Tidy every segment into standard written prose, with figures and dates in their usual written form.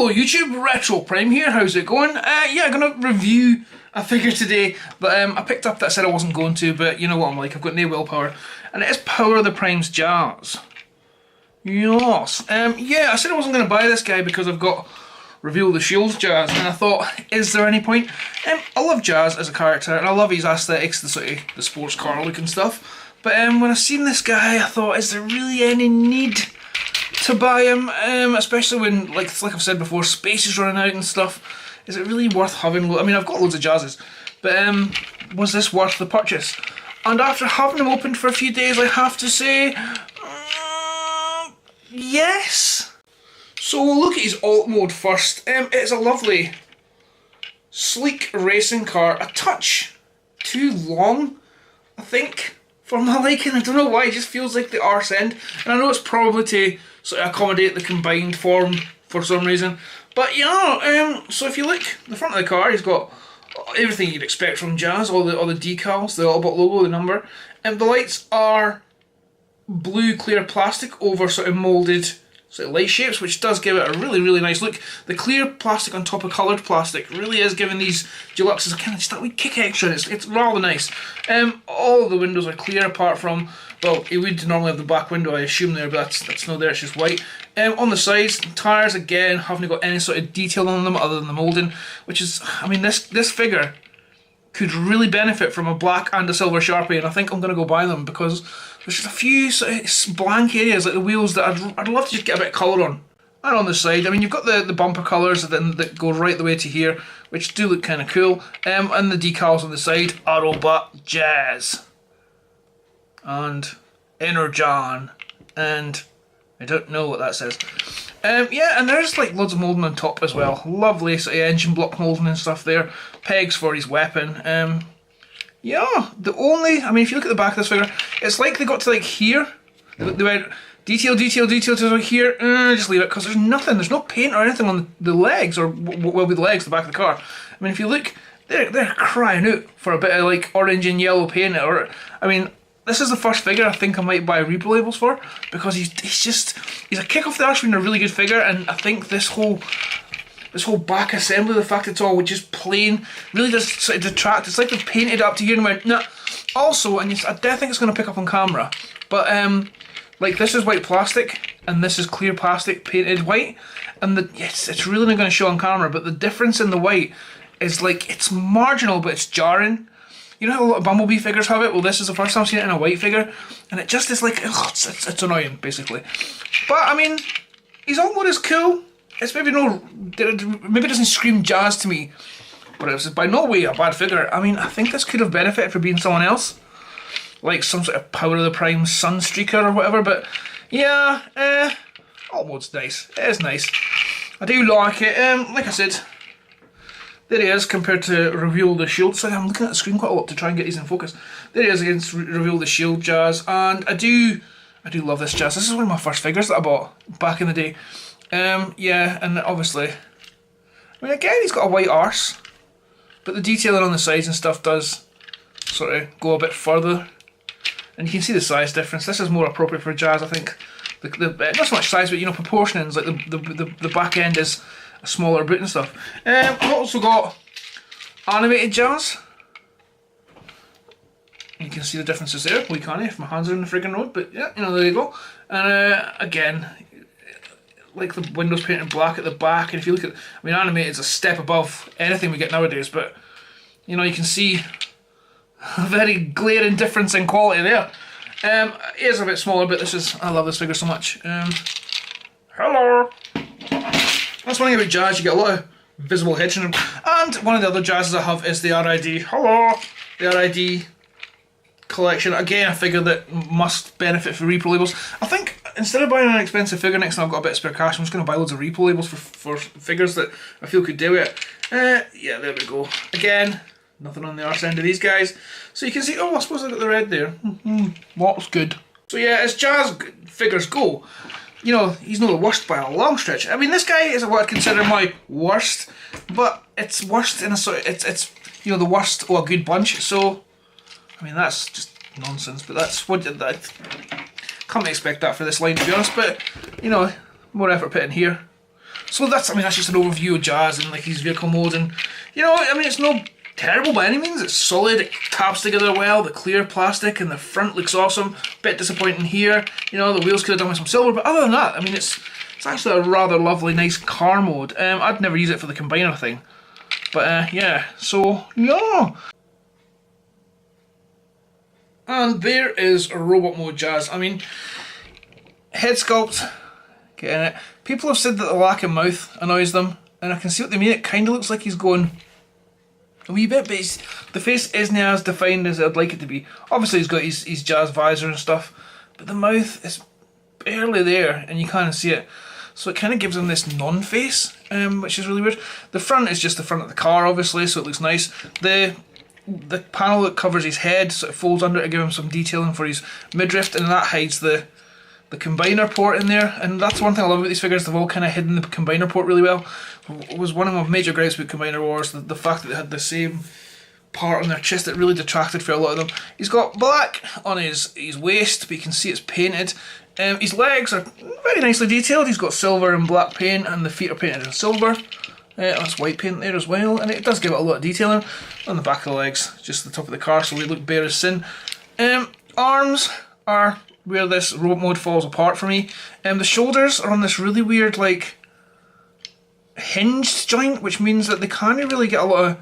Hello YouTube, Retro Prime here, how's it going? Yeah, I'm going to review a figure today that I picked up that I said I wasn't going to, but you know what I'm like, I've got no willpower. And it is Power of the Primes Jazz. Yes. Yeah, I said I wasn't going to buy this guy because I've got Reveal the Shields Jazz, and I thought, is there any point? I love Jazz as a character, and I love his aesthetics, the sort of the sports car look and stuff. But when I seen this guy, I thought, is there really any need to buy him? Especially when, like I've said before, space is running out and stuff. Is it really worth having? I mean, I've got loads of Jazzes, but was this worth the purchase? And after having them opened for a few days, I have to say, yes. So we'll look at his alt mode first. It's a lovely, sleek racing car. A touch too long, I think, for my liking. I don't know why, it just feels like the arse end. And I know it's probably to sort of accommodate the combined form for some reason. But you know, so if you look at the front of the car, he's got everything you'd expect from Jazz, all the decals, the Autobot logo, the number. And the lights are blue clear plastic over sort of moulded sort of light shapes, which does give it a really, really nice look. The clear plastic on top of coloured plastic really is giving these Deluxes a kind of just that wee kick extra. It's rather nice. All of the windows are clear apart from, well, it would normally have the back window, I assume there, but that's not there, it's just white. On the sides, the tyres again haven't got any sort of detail on them other than the moulding, which is, I mean, this figure could really benefit from a black and a silver Sharpie, and I think I'm going to go buy them because there's just a few sort of blank areas like the wheels that I'd love to just get a bit of colour on. And on the side, I mean, you've got the bumper colours that go right the way to here, which do look kind of cool, and the decals on the side, Autobot Jazz, and Energon, and I don't know what that says. Yeah, and there's like loads of moulding on top as well. Lovely sort of engine block moulding and stuff there. Pegs for his weapon. Yeah, I mean, if you look at the back of this figure, it's like they got to like here. They went detail to like here. Just leave it because there's nothing. There's no paint or anything on the legs, or well, with the legs, the back of the car. I mean, if you look, they're crying out for a bit of like orange and yellow paint. Or I mean, this is the first figure I think I might buy repo labels for because he's a kick off the arse being a really good figure, and I think this whole back assembly, the fact it's all just plain, really does sort of detract. It's like they've painted up to here and went, nah. Also, and I don't think it's going to pick up on camera, but like this is white plastic and this is clear plastic painted white, and it's really not going to show on camera, but the difference in the white is like, it's marginal but it's jarring. You know how a lot of Bumblebee figures have it? Well, this is the first time I've seen it in a white figure, and it just is like, ugh, it's annoying, basically. But, I mean, his alt mode is cool. It's maybe it doesn't scream Jazz to me, but it's by no way a bad figure. I mean, I think this could have benefited from being someone else, like some sort of Power of the Prime Sunstreaker or whatever, but yeah, alt mode's nice. It is nice. I do like it. Like I said, there he is compared to Reveal the Shield. Sorry, I'm looking at the screen quite a lot to try and get these in focus. There he is against Reveal the Shield Jazz, and I do love this Jazz. This is one of my first figures that I bought back in the day. Yeah, and obviously, I mean, again, he's got a white arse, but the detailing on the sides and stuff does sort of go a bit further, and you can see the size difference. This is more appropriate for Jazz, I think. Not so much size, but you know, proportions. Like the back end is a smaller boot and stuff. I've also got animated Jazz. You can see the differences there. We can't if my hands are in the friggin' road, but yeah, you know, there you go. And again, like the windows painted black at the back, and if you look at, I mean, animated's a step above anything we get nowadays, but you know, you can see a very glaring difference in quality there. It is a bit smaller, but I love this figure so much. Hello! That's one thing about Jazz, you get a lot of visible head trim. And one of the other Jazzes I have is the RID. Hello! The RID collection. Again, a figure that must benefit for repo labels. I think instead of buying an expensive figure next time I've got a bit of spare cash, I'm just going to buy loads of repo labels for figures that I feel could do it. Yeah, there we go. Again, nothing on the arse end of these guys. So you can see, oh, I suppose I got the red there. What's good. So yeah, as Jazz figures go, you know, he's not the worst by a long stretch. I mean, this guy is what I'd consider my worst, but it's worst in a sort of, it's you know, the worst of a good bunch. So, I mean, that's just nonsense, but that's what I can't expect that for this line, to be honest. But you know, more effort put in here. So that's, I mean, that's just an overview of Jazz and like his vehicle mode, and you know, I mean, it's no terrible by any means. It's solid, it taps together well, the clear plastic and the front looks awesome. Bit disappointing here, you know, the wheels could have done with some silver, but other than that, I mean, it's actually a rather lovely, nice car mode. I'd never use it for the combiner thing, but yeah, so yeah. And there is robot mode Jazz. I mean, head sculpt, getting it. People have said that the lack of mouth annoys them, and I can see what they mean. It kind of looks like he's going a wee bit, but the face isn't as defined as I'd like it to be. Obviously he's got his Jazz visor and stuff, but the mouth is barely there, and you kind of see it. So it kind of gives him this non-face, which is really weird. The front is just the front of the car, obviously, so it looks nice. The panel that covers his head sort of folds under to give him some detailing for his midriff, and that hides the combiner port in there. And that's one thing I love about these figures, they've all kind of hidden the combiner port really well. It was one of my major gripes with Combiner Wars, the fact that they had the same part on their chest that really detracted for a lot of them. He's got black on his waist, but you can see it's painted. His legs are very nicely detailed. He's got silver and black paint, and the feet are painted in silver. That's white paint there as well, and it does give it a lot of detailing. On the back of the legs, just the top of the car, so they look bare as sin. Arms are where this robot mode falls apart for me. The shoulders are on this really weird, like, hinged joint, which means that they can't really get a lot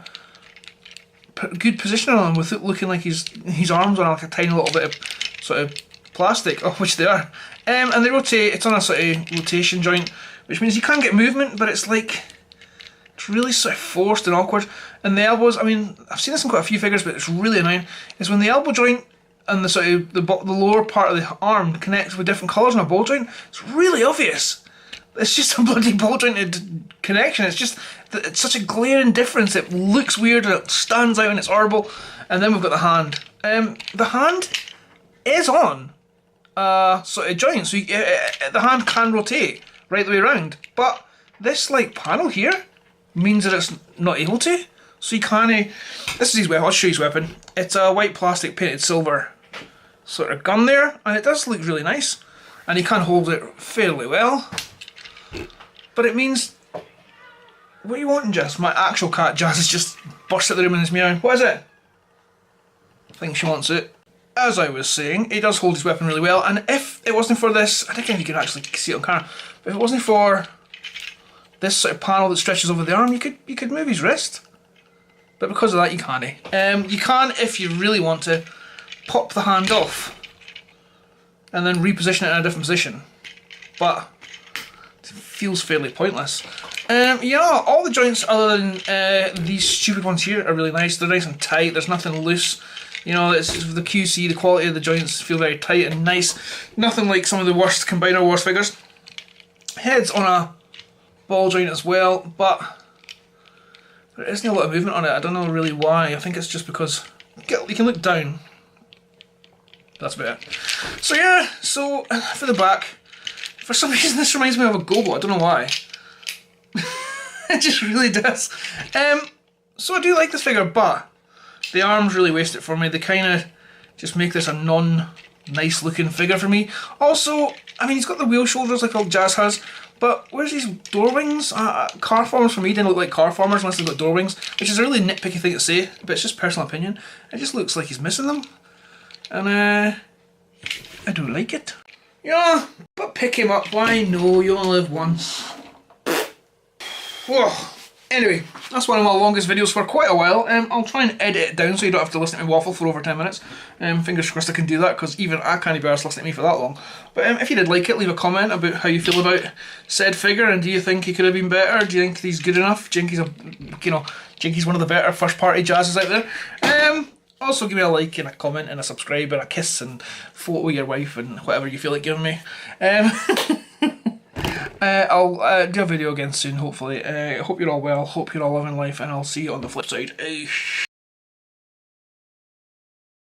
of good position on them without looking like his arms are on like a tiny little bit of sort of plastic, oh, which they are. And they rotate, it's on a sort of rotation joint, which means you can get movement, but it's like, it's really sort of forced and awkward. And the elbows, I mean, I've seen this in quite a few figures, but it's really annoying, is when the elbow joint and the sort of the lower part of the arm connects with different colours on a ball joint. It's really obvious. It's just a bloody ball jointed connection. It's just, it's such a glaring difference. It looks weird and it stands out and it's horrible. And then we've got the hand. The hand is on sort of joint, so the hand can rotate right the way around. But this like panel here means that it's not able to. So you kind of, this is his weapon, I'll show you his weapon. It's a white plastic painted silver sort of gun there, and it does look really nice. And he can hold it fairly well. But it means, what are you wanting, Jazz? My actual cat, Jazz, has just burst out the room and is meowing. What is it? I think she wants it. As I was saying, he does hold his weapon really well, and if it wasn't for this, I don't think you can actually see it on camera, but if it wasn't for this sort of panel that stretches over the arm, you could move his wrist. But because of that, you can't. You can, if you really want to, pop the hand off and then reposition it in a different position. But it feels fairly pointless. Yeah, all the joints other than these stupid ones here are really nice. They're nice and tight, there's nothing loose. You know, it's the QC, the quality of the joints feel very tight and nice. Nothing like some of the worst Combiner Wars figures. Head's on a ball joint as well, but there isn't a lot of movement on it. I don't know really why. I think it's just because you can look down. That's about it. So yeah, so for the back, for some reason this reminds me of a GoBot. I don't know why. It just really does. So I do like this figure, but the arms really waste it for me. They kind of just make this a non-nice looking figure for me. Also, I mean, he's got the wheel shoulders like old Jazz has, but where's these door wings? Car formers for me didn't look like car formers unless they've got door wings, which is a really nitpicky thing to say, but it's just personal opinion. It just looks like he's missing them. And I don't like it. Yeah, but pick him up. Why? No, you only live once. Whoa. Anyway, that's one of my longest videos for quite a while. I'll try and edit it down so you don't have to listen to me waffle for over 10 minutes. Fingers crossed I can do that, because even I can't be arsed listening to me for that long. But if you did like it, leave a comment about how you feel about said figure, and do you think he could have been better? Do you think he's good enough? Do you think he's one of the better first party Jazzes out there? Also give me a like and a comment and a subscribe and a kiss and photo of your wife and whatever you feel like giving me. I'll do a video again soon, hopefully. Hope you're all well, hope you're all loving life, and I'll see you on the flip side.